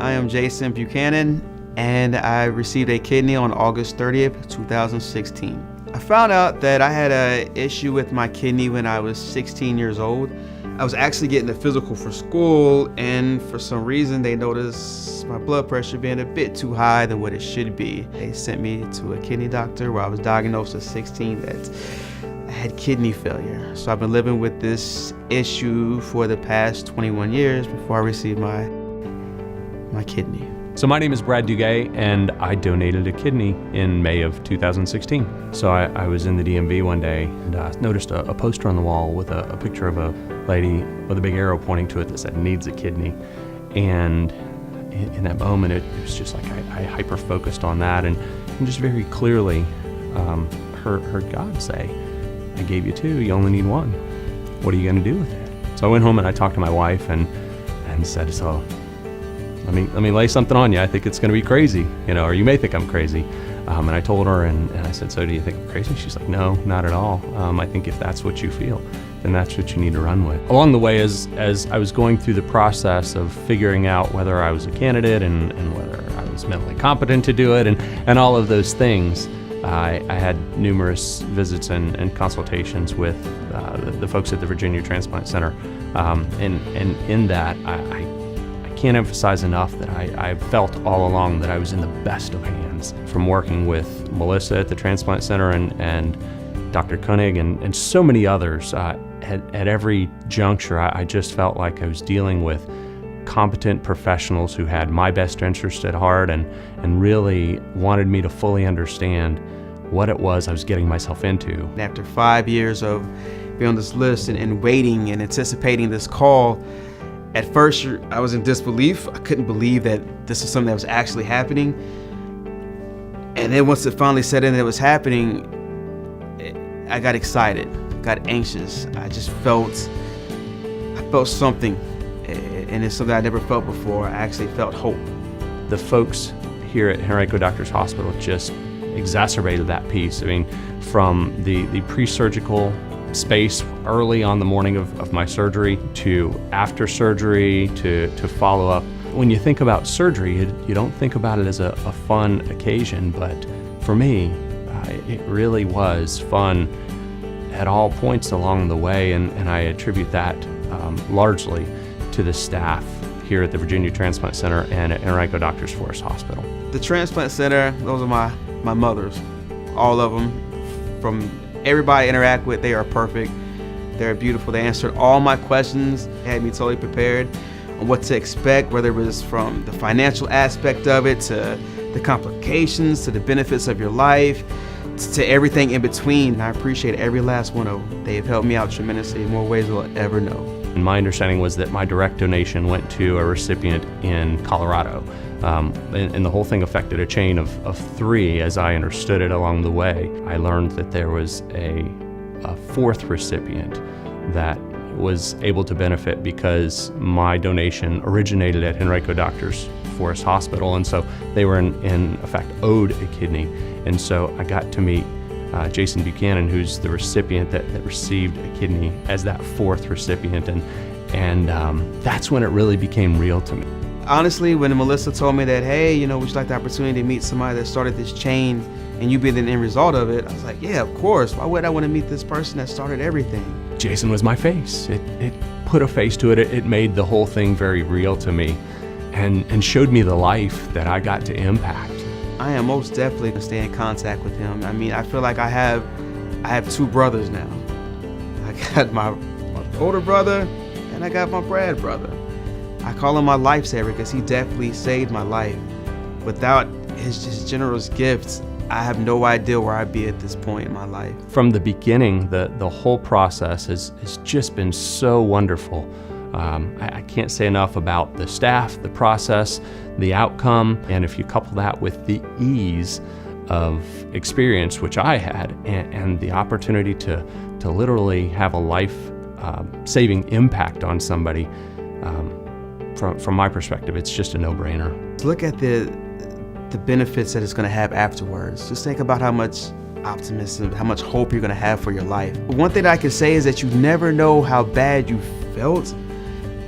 I am Jason Buchanan, and I received a kidney on August 30th, 2016. I found out that I had an issue with my kidney when I was 16 years old. I was actually getting a physical for school, and for some reason they noticed my blood pressure being a bit too high than what it should be. They sent me to a kidney doctor where I was diagnosed at 16 that I had kidney failure. So I've been living with this issue for the past 21 years before I received my kidney. So my name is Brad Duguay, and I donated a kidney in May of 2016. So I was in the DMV one day and noticed a poster on the wall with a picture of a lady with a big arrow pointing to it that said, "Needs a kidney." And in that moment, it was just like I hyper-focused on that and just very clearly heard God say, "I gave you two, you only need one. What are you gonna do with it?" So I went home and I talked to my wife and said, "So, let me lay something on you. I think it's going to be crazy, or you may think I'm crazy." And I told her, and I said, "So do you think I'm crazy?" She's like, "No, not at all. I think if that's what you feel, then that's what you need to run with." Along the way, as I was going through the process of figuring out whether I was a candidate and whether I was mentally competent to do it and all of those things, I had numerous visits and consultations with the folks at the Virginia Transplant Center. And in that, I can't emphasize enough that I felt all along that I was in the best of hands, from working with Melissa at the Transplant Center and Dr. Koenig and so many others. At every juncture, I just felt like I was dealing with competent professionals who had my best interest at heart and really wanted me to fully understand what it was I was getting myself into. After 5 years of being on this list and waiting and anticipating this call, at first, I was in disbelief. I couldn't believe that this was something that was actually happening. And then once it finally set in that it was happening, I got excited, got anxious. I felt something, and it's something I never felt before. I actually felt hope. The folks here at Henrico Doctors Hospital just exacerbated that piece. I mean, from the pre-surgical space early on the morning of my surgery to after surgery to follow up. When you think about surgery, you don't think about it as a fun occasion, but for me, it really was fun at all points along the way, and I attribute that largely to the staff here at the Virginia Transplant Center and at Henrico Doctors Forest Hospital. The Transplant Center, those are my mothers, all of them. From everybody I interact with, they are perfect. They're beautiful. They answered all my questions, had me totally prepared on what to expect, whether it was from the financial aspect of it, to the complications, to the benefits of your life, to everything in between. I appreciate every last one of them. They've helped me out tremendously in more ways than I'll ever know. And my understanding was that my direct donation went to a recipient in Colorado. And the whole thing affected a chain of three, as I understood it along the way. I learned that there was a fourth recipient that was able to benefit because my donation originated at Henrico Doctors Forest Hospital, and so they were in effect owed a kidney. And so I got to meet Jason Buchanan, who's the recipient that received a kidney as that fourth recipient, and that's when it really became real to me. Honestly, when Melissa told me that, hey, would you like the opportunity to meet somebody that started this chain and you be the end result of it, I was like, yeah, of course. Why would I want to meet this person that started everything? Jason was my face. It put a face to it. It made the whole thing very real to me and showed me the life that I got to impact. I am most definitely going to stay in contact with him. I mean, I feel like I have two brothers now. I got my older brother and I got my Brad brother. I call him my lifesaver because he definitely saved my life. Without his generous gifts, I have no idea where I'd be at this point in my life. From the beginning, the whole process has just been so wonderful. I can't say enough about the staff, the process, the outcome, and if you couple that with the ease of experience, which I had, and the opportunity to literally have a life-saving impact on somebody, from my perspective, it's just a no-brainer. Look at the benefits that it's going to have afterwards. Just think about how much optimism, how much hope you're going to have for your life. One thing that I can say is that you never know how bad you felt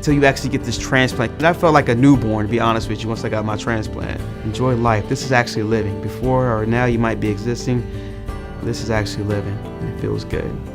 until you actually get this transplant. And I felt like a newborn, to be honest with you, once I got my transplant. Enjoy life. This is actually living. Before or now you might be existing. This is actually living, and it feels good.